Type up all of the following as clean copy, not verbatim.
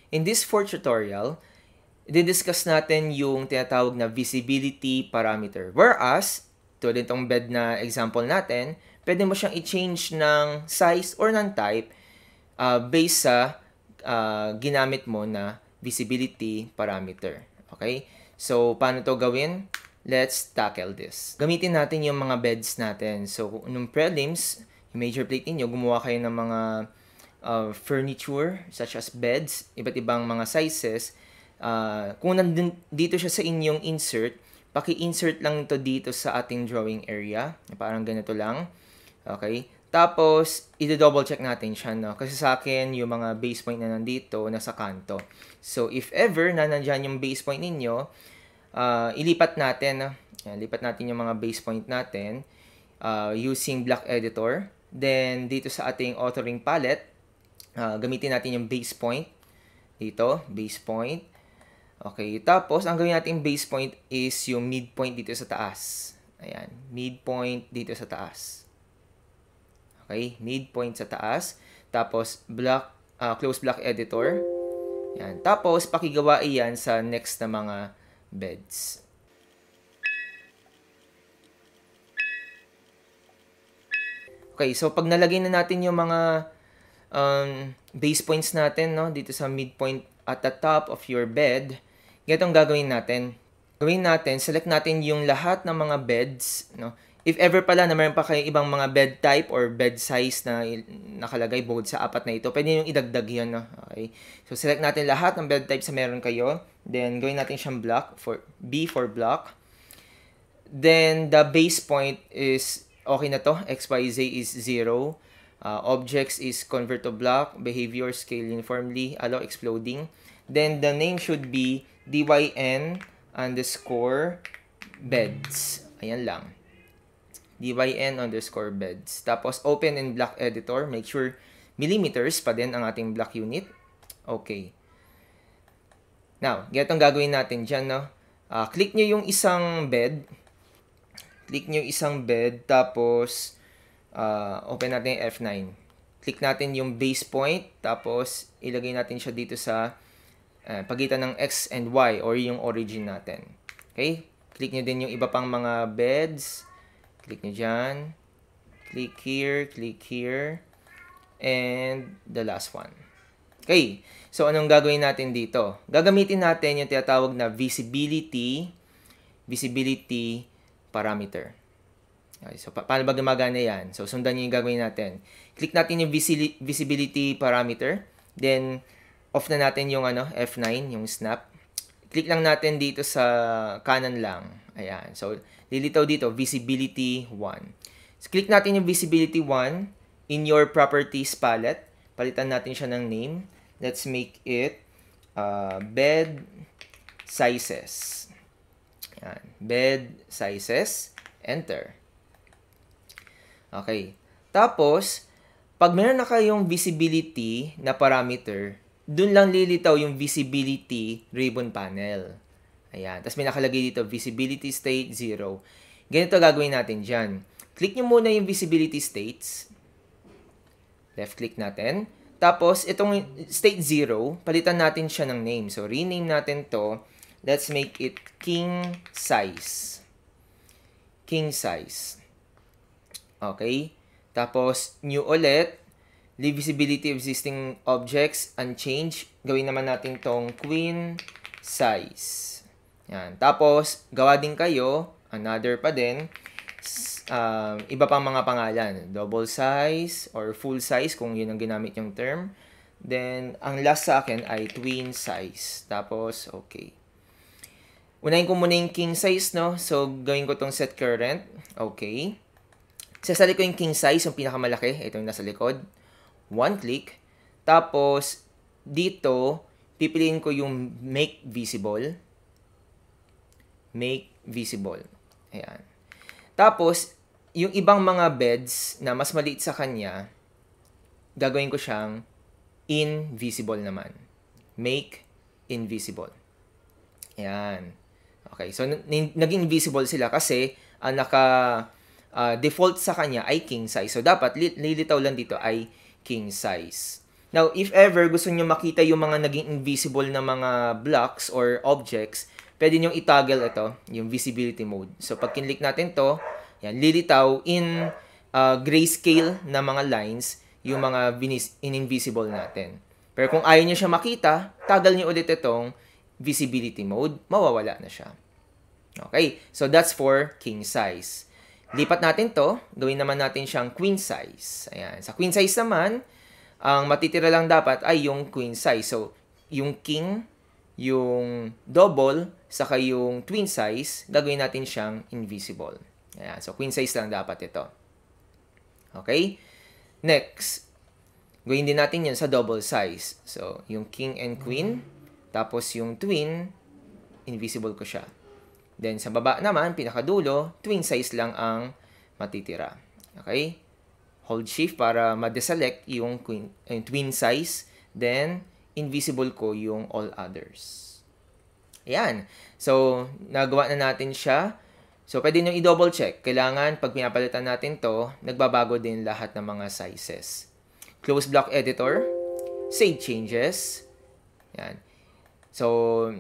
In this fourth tutorial, i-discuss natin yung tinatawag na visibility parameter. Whereas, tulad itong bed na example natin, pwede mo siyang i-change ng size or ng type based sa ginamit mo na visibility parameter. Okay? So, paano to gawin? Let's tackle this. Gamitin natin yung mga beds natin. So, nung prelims, yung major plate ninyo, gumawa kayo ng mga furniture such as beds, iba't ibang mga sizes. Kung dito siya sa inyong insert, paki-insert lang ito dito sa ating drawing area. Parang ganito lang. Okay? Tapos, i-double check natin siya, no? Kasi sa akin, yung mga base point na nandito, nasa kanto. So, if ever na nandyan yung base point ninyo, ilipat natin, no? Yan, lipat natin yung mga base point natin using block editor. Then, dito sa ating authoring palette, gamitin natin yung base point. Dito, base point. Okay, tapos, ang gawin natin base point is yung midpoint dito sa taas. Ayan, midpoint dito sa taas. Okay, midpoint sa taas. Tapos, close block editor. Yan. Tapos, pakigawa iyan sa next na mga beds. Okay, so pag nalagay na natin yung mga base points natin, no, dito sa midpoint at the top of your bed, ganitong gagawin natin. Gawin natin, select natin yung lahat ng mga beds, no. If ever pala na mayroon pa kayong ibang mga bed type or bed size na nakalagay bukod sa apat na ito, pwede yung idagdag yun, no? Okay. So, select natin lahat ng bed types na meron kayo. Then, gawin natin siyang block, B for block. Then, the base point is, okay na to, XYZ is 0. Objects is convert to block, behavior scale uniformly, allow exploding. Then, the name should be dyn underscore beds. Ayan lang. dyn underscore beds. Tapos, open in block editor. Make sure millimeters pa din ang ating block unit. Okay. Now, ganitong gagawin natin dyan, no? Click nyo yung isang bed. Click nyo yung isang bed. Tapos, open natin yung F9. Click natin yung base point. Tapos, ilagay natin siya dito sa pagitan ng X and Y or yung origin natin. Okay? Click nyo din yung iba pang mga beds. Click nyo dyan. Click here, and the last one. Okay, so anong gagawin natin dito? Gagamitin natin yung tinatawag na visibility parameter. Okay, so paano ba gumagana yan? So sundan nyo yung gagawin natin. Click natin yung visibility parameter. Then, off na natin yung F9, yung snap. Click lang natin dito sa kanan lang. Ayan. So, lilitaw dito, visibility 1. So, click natin yung visibility 1 in your properties palette. Palitan natin siya ng name. Let's make it bed sizes. Ayan. Bed sizes. Enter. Okay. Tapos, pag meron na kayong visibility na parameter, dun lang lilitaw yung visibility ribbon panel. Ayan. Tapos may nakalagay dito, visibility state 0. Ganito gagawin natin dyan. Click nyo muna yung visibility states. Left click natin. Tapos, itong state 0, palitan natin siya ng name. So, rename natin to. Let's make it king size. King size. Okay. Tapos, new ulit. Leave visibility of existing objects unchanged. Gawin naman natin tong queen size. Yan. Tapos, gawa din kayo, another pa din, iba pang mga pangalan. Double size or full size kung yun ang ginamit yung term. Then, ang last sa akin ay twin size. Tapos, okay. Unahin ko muna yung king size, no? So, gawin ko tong set current. Okay. Sasali ko yung king size, yung pinakamalaki. Ito yung nasa likod. One click. Tapos, dito, pipiliin ko yung make visible. Make visible. Ayan. Tapos, yung ibang mga beds na mas maliit sa kanya, gagawin ko siyang invisible naman. Make invisible. Ayan. Okay. So, naging invisible sila kasi default sa kanya ay king size. So, dapat lilitaw lang dito ay king size. Now, if ever gusto nyo makita yung mga naging invisible na mga blocks or objects, pwede nyo itoggle ito, yung visibility mode. So, pag kinlik natin to, yan, lilitaw in grayscale na mga lines yung mga in-invisible natin. Pero kung ayaw nyo siya makita, toggle nyo ulit itong visibility mode, mawawala na siya. Okay, so that's for king size. Lipat natin to, gawin naman natin siyang queen size. Ayan, sa queen size naman, ang matitira lang dapat ay yung queen size. So, yung king, yung double, saka yung twin size, gagawin natin siyang invisible. Ayan, so queen size lang dapat ito. Okay? Next, gawin din natin yan sa double size. So, yung king and queen, tapos yung twin, invisible ko siya. Then, sa baba naman, pinakadulo, twin size lang ang matitira. Okay? Hold shift para ma-deselect yung twin size. Then, invisible ko yung all others. Ayan. So, nagawa na natin siya. So, pwede nyo i-double check. Kailangan, pag pinapalitan natin to, nagbabago din lahat ng mga sizes. Close block editor. Save changes. Ayan. So,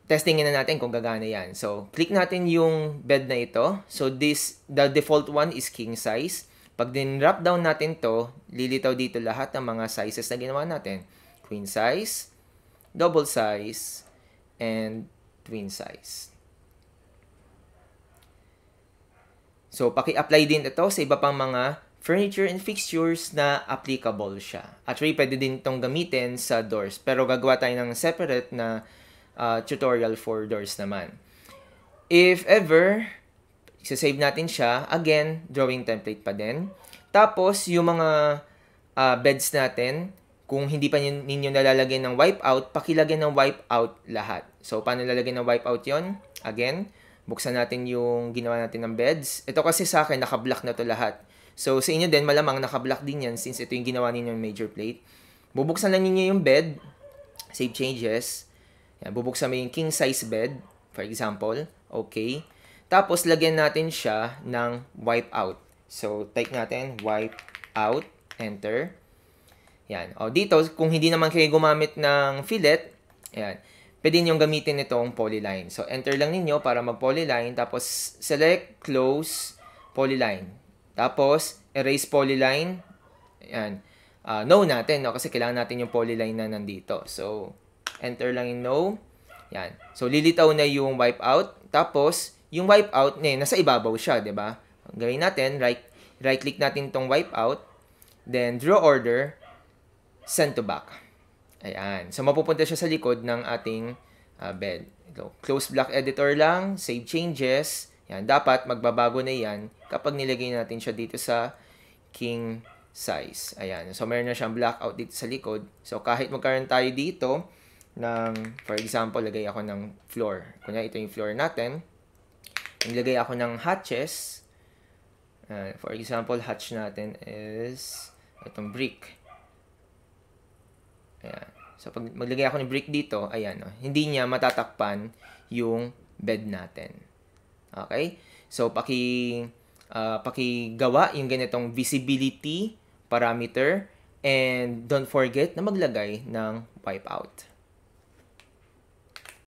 testingin na natin kung gagana yan. So, click natin yung bed na ito. So, the default one is king size. Pag din-drop down natin to, lilitaw dito lahat ng mga sizes na ginawa natin. Queen size, double size, and twin size. So, paki-apply din ito sa iba pang mga furniture and fixtures na applicable siya. Actually, pwede din itong gamitin sa doors. Pero gagawa tayo ng separate na tutorial for doors naman. If ever, save natin siya. Again, drawing template pa din. Tapos, yung mga beds natin, kung hindi pa ninyo nalalagyan ng wipeout, pakilagyan ng wipeout lahat. So, paano lalagyan ng wipeout yon? Again, buksan natin yung ginawa natin ng beds. Ito kasi sa akin, naka-block na to lahat. So, sa inyo din, malamang naka-block din yan since ito yung ginawa ninyo ng major plate. Bubuksan lang ninyo yung bed. Save changes. Yan, bubuksan mo yung king size bed, for example. Okay. Tapos, lagyan natin siya ng wipeout. So, type natin wipeout, enter. Yan. O, dito, kung hindi naman kayo gumamit ng fillet, yan, pwede niyong gamitin itong polyline. So, enter lang ninyo para mag-polyline. Tapos, select, close, polyline. Tapos, erase polyline. Yan. No natin, no? Kasi kailangan natin yung polyline na nandito. So, enter lang yung no. Yan. So, lilitaw na yung wipeout. Tapos, yung wipeout, nasa ibabaw siya, di ba? Gawin natin, right-click natin itong wipeout, then draw order, send to back. Ayan. So, mapupunta siya sa likod ng ating bed. Close block editor lang, save changes. Yan. Dapat, magbabago na yan kapag nilagay natin siya dito sa king size. Ayan. So, meron na siyang blackout dito sa likod. So, kahit magkaroon tayo dito ng, for example, lagay ako ng floor. Kunya, ito yung floor natin. Naglagay ako ng hatches. For example, hatch natin is itong brick. Ayan. So, pag maglagay ako ng brick dito, ayan, hindi niya matatakpan yung bed natin. Okay? So, pakigawa yung ganitong visibility parameter and don't forget na maglagay ng wipeout.